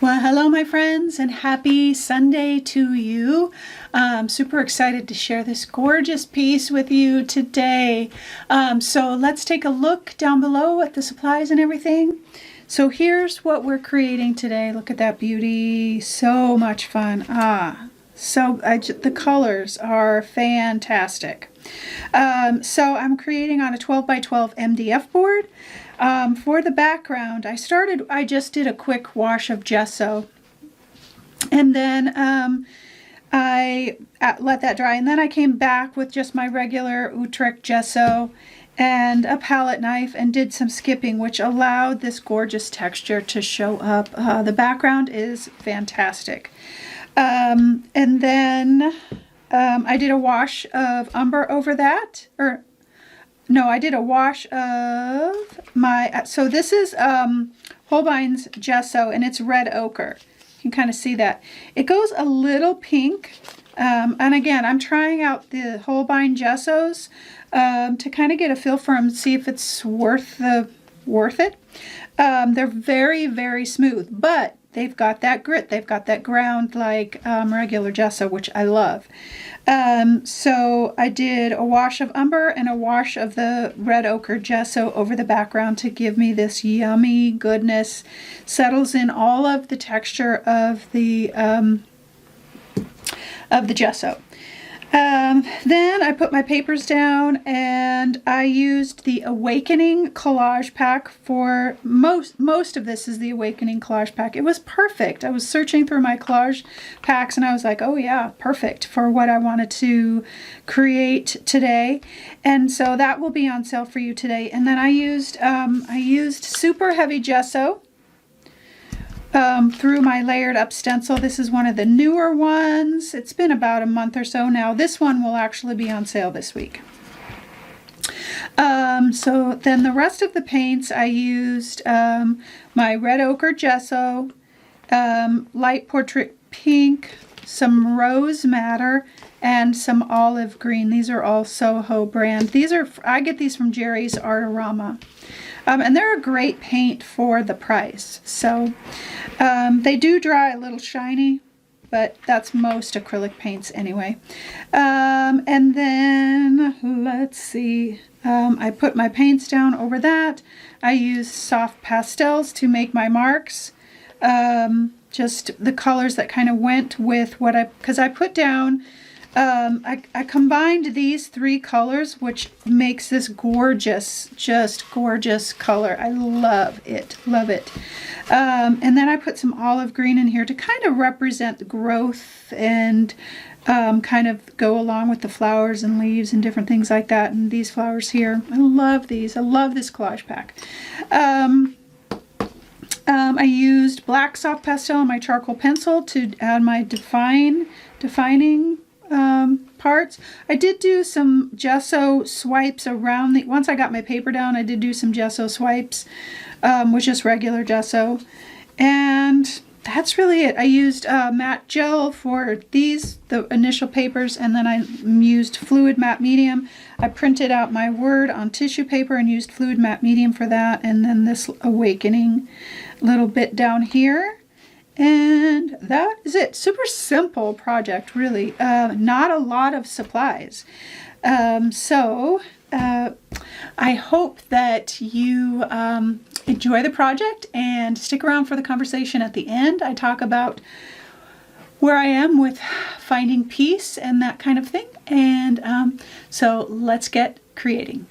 Well, hello, my friends, and happy Sunday to you. I'm super excited to share this gorgeous piece with you today. So let's take a look down below at the supplies and everything. So here's what we're creating today. Look at that beauty. So much fun. The colors are fantastic. So I'm creating on a 12 by 12 MDF board. For the background, I just did a quick wash of gesso, and then I let that dry, and then I came back with just my regular Utrecht gesso and a palette knife and did some skipping, which allowed this gorgeous texture to show up. The background is fantastic. And then I did a wash of umber over that, I did a wash of my, so this is Holbein's gesso, and it's red ochre. You can kind of see that. It goes a little pink, and again, I'm trying out the Holbein gessos to kind of get a feel for them, see if it's worth it. They're very, very smooth, but they've got that grit. They've got that ground like regular gesso, which I love. So I did a wash of umber and a wash of the red ochre gesso over the background to give me this yummy goodness. Settles in all of the texture of the gesso. Then I put my papers down, and I used the Awakening collage pack for most of this is the Awakening collage pack. It was perfect. I was searching through my collage packs, and I was like, oh yeah, perfect for what I wanted to create today. And so that will be on sale for you today. And then I used super heavy gesso through my layered up stencil. This is one of the newer ones. It's been about a month or so now. This one will actually be on sale this week. So then the rest of the paints, I used my red ochre gesso, light portrait pink, some rose madder, and some olive green. These are all Soho brand. I get these from Jerry's Artorama. And they're a great paint for the price. So they do dry a little shiny, but that's most acrylic paints anyway. And then let's see, I put my paints down over that. I used soft pastels to make my marks. Just the colors that kind of went with because I put down, I combined these three colors, which makes this gorgeous, just gorgeous color. I love it, love it. And then I put some olive green in here to kind of represent the growth and kind of go along with the flowers and leaves and different things like that. And these flowers here, I love these. I love this collage pack. I used black soft pastel on my charcoal pencil to add my defining parts. I did do some gesso swipes around once I got my paper down, I did do some gesso swipes with just regular gesso. And that's really it. I used matte gel for the initial papers, and then I used fluid matte medium. I printed out my word on tissue paper and used fluid matte medium for that, and then this Awakening little bit down here. And that is it. Super simple project, really. Not a lot of supplies. I hope that you enjoy the project and stick around for the conversation at the end. I talk about where I am with finding peace and that kind of thing. And so let's get creating.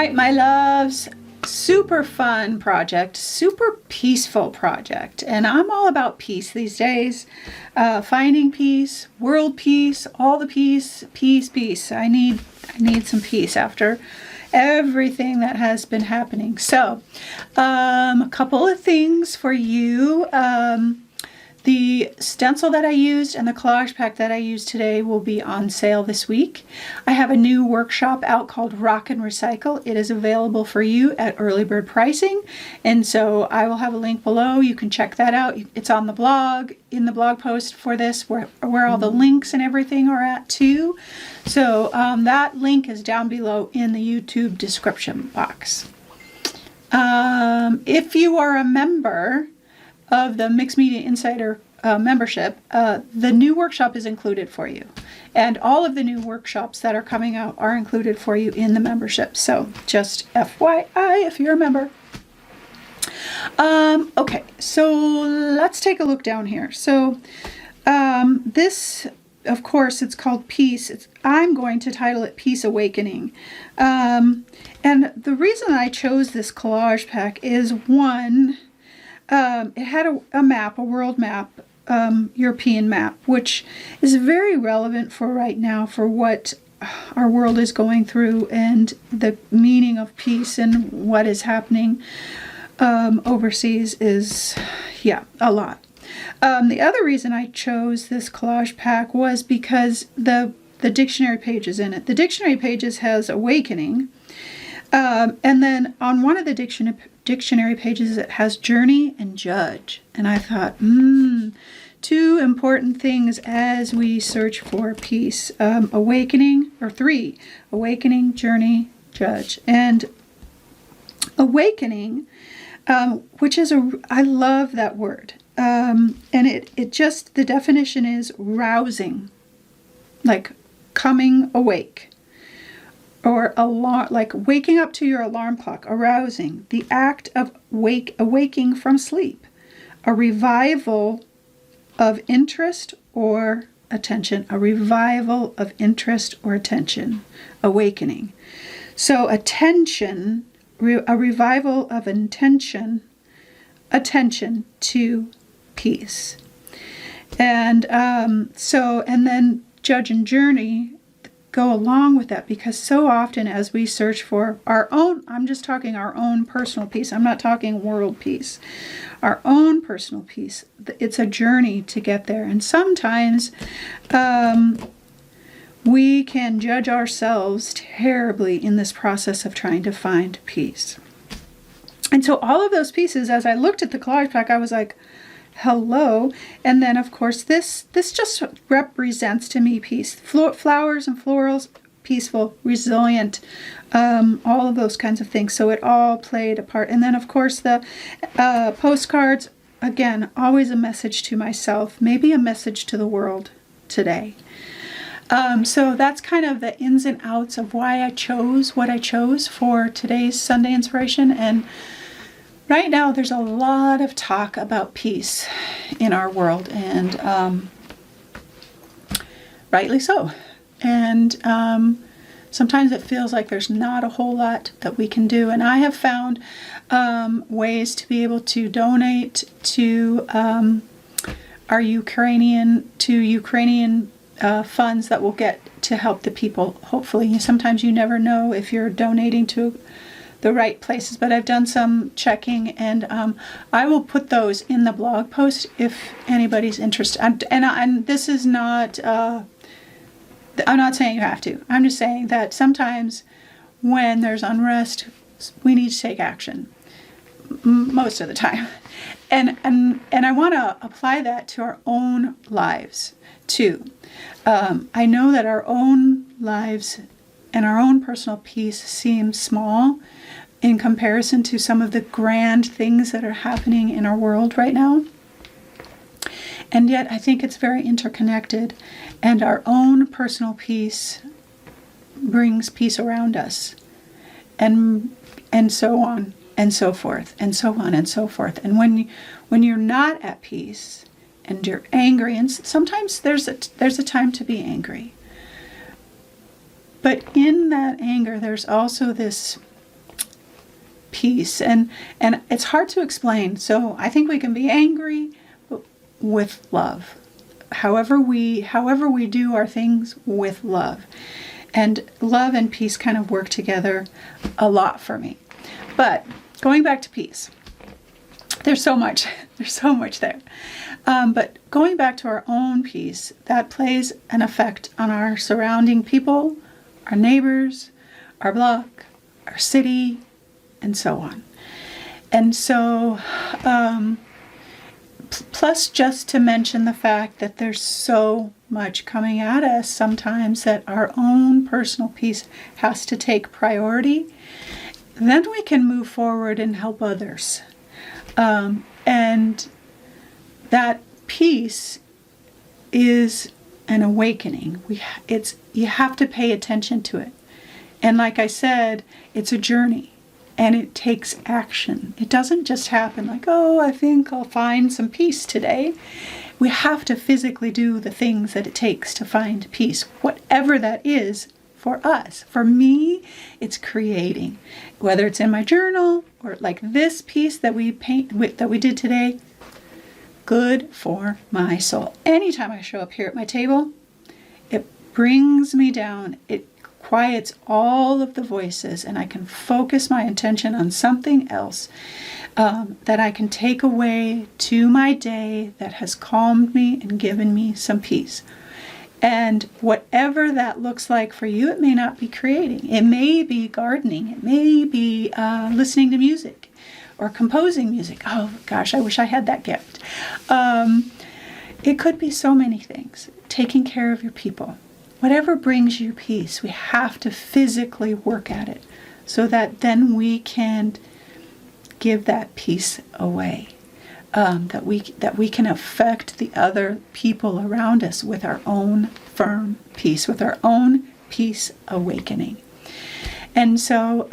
right, my loves, super fun project, super peaceful project. And I'm all about peace these days. Finding peace, world peace, all the peace, peace. I need some peace after everything that has been happening. So, a couple of things for you. The stencil that I used and the collage pack that I used today will be on sale this week. I have a new workshop out called Rock and Recycle. It is available for you at early bird pricing. And so I will have a link below. You can check that out. It's on the blog, in the blog post for this, where all the links and everything are at too. So that link is down below in the YouTube description box. If you are a member of the Mixed Media Insider membership, the new workshop is included for you. And all of the new workshops that are coming out are included for you in the membership. So just FYI if you're a member. Okay, so let's take a look down here. So this, of course, it's called Peace. I'm going to title it Peace Awakening. And the reason I chose this collage pack is, one, it had a map, a world map, European map, which is very relevant for right now for what our world is going through and the meaning of peace and what is happening overseas is, yeah, a lot. The other reason I chose this collage pack was because the dictionary pages in it. The dictionary pages has awakening, and then on one of the dictionary pages it has journey and judge. And I thought, two important things as we search for peace. Awakening, or three. Awakening, journey, judge. And awakening, which is I love that word. And it just, the definition is rousing, like coming awake. Or alarm, like waking up to your alarm clock, arousing, the act of awaking from sleep, a revival of interest or attention, a revival of interest or attention, awakening. So attention, a revival of attention to peace. And and then judge and journey go along with that, because so often as we search for our own, I'm just talking our own personal peace, I'm not talking world peace, our own personal peace, it's a journey to get there. And sometimes we can judge ourselves terribly in this process of trying to find peace. And so all of those pieces, as I looked at the collage pack, I was like, hello. And then of course this just represents to me peace. Flowers and florals, peaceful, resilient, all of those kinds of things. So it all played a part. And then of course the postcards, again, always a message to myself, maybe a message to the world today. So that's kind of the ins and outs of why I chose what I chose for today's Sunday inspiration. And right now, there's a lot of talk about peace in our world, and rightly so. And sometimes it feels like there's not a whole lot that we can do. And I have found ways to be able to donate to our Ukrainian funds that will get to help the people. Hopefully, sometimes you never know if you're donating to the right places, but I've done some checking, and I will put those in the blog post if anybody's interested. And this is not, I'm not saying you have to. I'm just saying that sometimes when there's unrest, we need to take action. Most of the time. And I want to apply that to our own lives too. I know that our own lives and our own personal peace seems small in comparison to some of the grand things that are happening in our world right now. And yet I think it's very interconnected, and our own personal peace brings peace around us, and so on and so forth, and so on and so forth. And when you're not at peace and you're angry, and sometimes there's a time to be angry, but in that anger there's also this peace, and it's hard to explain. So I think we can be angry with love. However we do our things with love. And love and peace kind of work together a lot for me. But going back to peace, there's so much there. But going back to our own peace, that plays an effect on our surrounding people, our neighbors, our block, our city, and so on. And so, plus just to mention the fact that there's so much coming at us sometimes that our own personal peace has to take priority, then we can move forward and help others. And that peace is an awakening. You have to pay attention to it. And like I said, it's a journey and it takes action. It doesn't just happen like, oh, I think I'll find some peace today. We have to physically do the things that it takes to find peace, whatever that is for us. For me, it's creating, whether it's in my journal or like this piece that we did today. Good for my soul. Anytime I show up here at my table, it brings me down. It quiets all of the voices, and I can focus my attention on something else that I can take away to my day that has calmed me and given me some peace. And whatever that looks like for you, it may not be creating. It may be gardening. It may be listening to music or composing music. Oh gosh, I wish I had that gift. It could be so many things. Taking care of your people. Whatever brings you peace, we have to physically work at it so that then we can give that peace away. That we can affect the other people around us with our own firm peace, with our own peace awakening. And so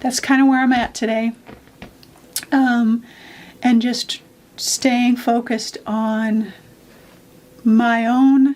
that's kind of where I'm at today. And just staying focused on my own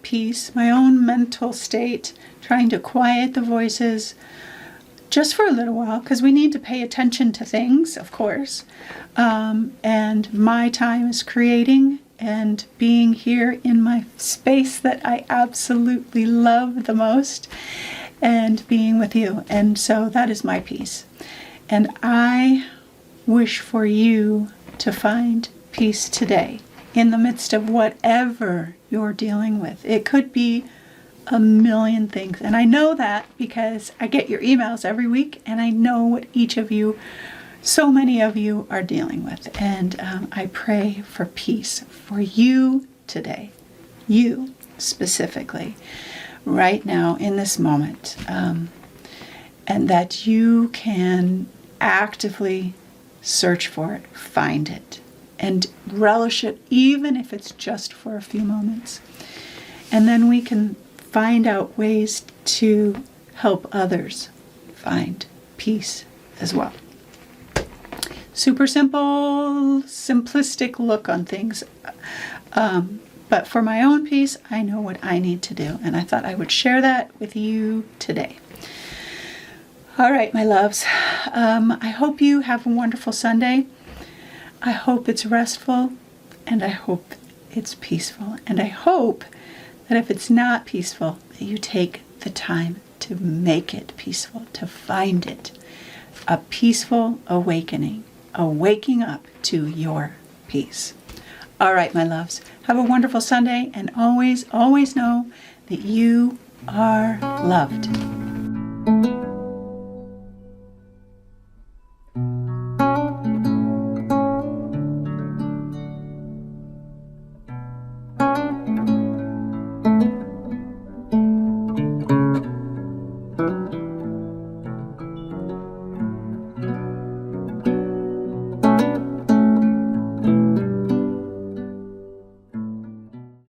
peace, my own mental state, trying to quiet the voices just for a little while, because we need to pay attention to things, of course. And my time is creating and being here in my space that I absolutely love the most, and being with you. And so that is my peace. And I wish for you to find peace today in the midst of whatever you're dealing with. It could be a million things. And I know that because I get your emails every week and I know what each of you, so many of you, are dealing with. And I pray for peace for you today, you specifically, right now in this moment, and that you can actively search for it, find it, and relish it, even if it's just for a few moments. And then we can find out ways to help others find peace as well. Super simple, simplistic look on things. But for my own peace, I know what I need to do. And I thought I would share that with you today. All right, my loves. I hope you have a wonderful Sunday. I hope it's restful, and I hope it's peaceful. And I hope that if it's not peaceful, that you take the time to make it peaceful, to find it. A peaceful awakening, a waking up to your peace. All right, my loves, have a wonderful Sunday, and always, always know that you are loved.